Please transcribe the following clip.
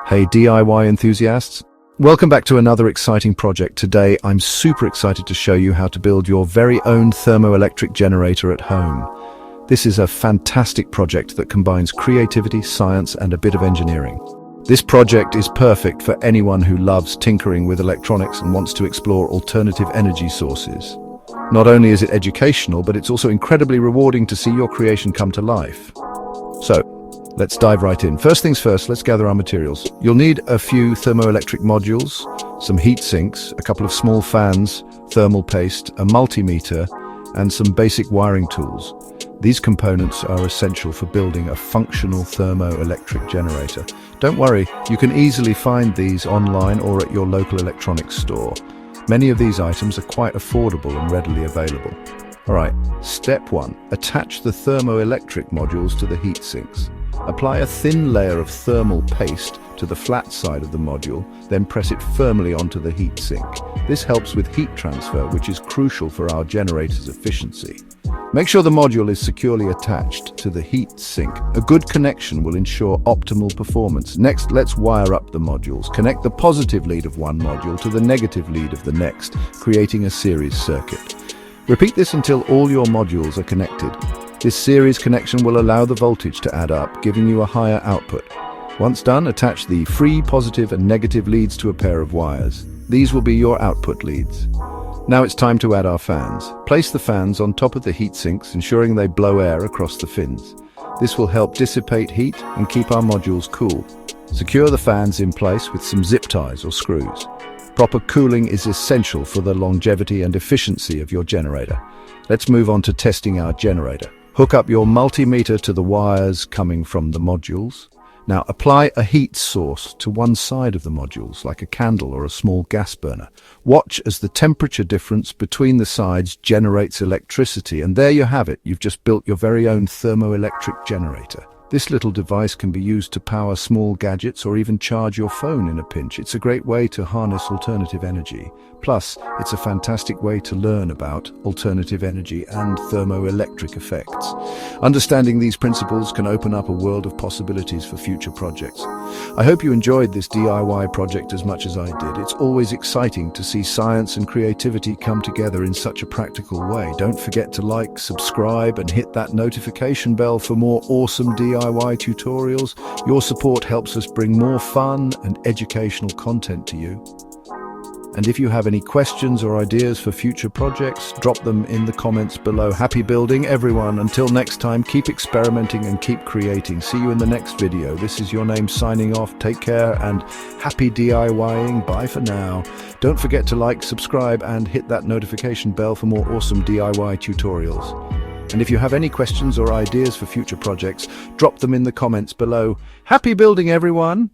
Hey DIY enthusiasts, welcome back to another exciting project. Today I'm super excited to show you how to build your very own thermoelectric generator at home. This is a fantastic project that combines creativity, science and a bit of engineering. This project is perfect for anyone who loves tinkering with electronics and wants to explore alternative energy sources. Not only is it educational, but it's also incredibly rewarding to see your creation come to life. So, let's dive right in. First things first, let's gather our materials. You'll need a few thermoelectric modules, some heat sinks, a couple of small fans, thermal paste, a multimeter, and some basic wiring tools. These components are essential for building a functional thermoelectric generator. Don't worry, you can easily find these online or at your local electronics store. Many of these items are quite affordable and readily available. Alright, step 1. Attach the thermoelectric modules to the heat sinks. Apply a thin layer of thermal paste to the flat side of the module, then press it firmly onto the heat sink. This helps with heat transfer, which is crucial for our generator's efficiency. Make sure the module is securely attached to the heat sink. A good connection will ensure optimal performance. Next, let's wire up the modules. Connect the positive lead of one module to the negative lead of the next, creating a series circuit. Repeat this until all your modules are connected. This series connection will allow the voltage to add up, giving you a higher output. Once done, attach the free positive and negative leads to a pair of wires. These will be your output leads. Now it's time to add our fans. Place the fans on top of the heat sinks, ensuring they blow air across the fins. This will help dissipate heat and keep our modules cool. Secure the fans in place with some zip ties or screws. Proper cooling is essential for the longevity and efficiency of your generator. Let's move on to testing our generator. Hook up your multimeter to the wires coming from the modules. Now apply a heat source to one side of the modules, like a candle or a small gas burner. Watch as the temperature difference between the sides generates electricity, and there you have it. You've just built your very own thermoelectric generator. This little device can be used to power small gadgets or even charge your phone in a pinch. It's a great way to harness alternative energy. Plus, it's a fantastic way to learn about alternative energy and thermoelectric effects. Understanding these principles can open up a world of possibilities for future projects. I hope you enjoyed this DIY project as much as I did. It's always exciting to see science and creativity come together in such a practical way. Don't forget to like, subscribe, and hit that notification bell for more awesome DIY tutorials. Your support helps us bring more fun and educational content to you. And if you have any questions or ideas for future projects, drop them in the comments below. Happy building, everyone. Until next time, keep experimenting and keep creating. See you in the next video. This is Your Name signing off. Take care and happy DIYing. Bye for now. Don't forget to like, subscribe, and hit that notification bell for more awesome DIY tutorials. And if you have any questions or ideas for future projects, drop them in the comments below. Happy building, everyone!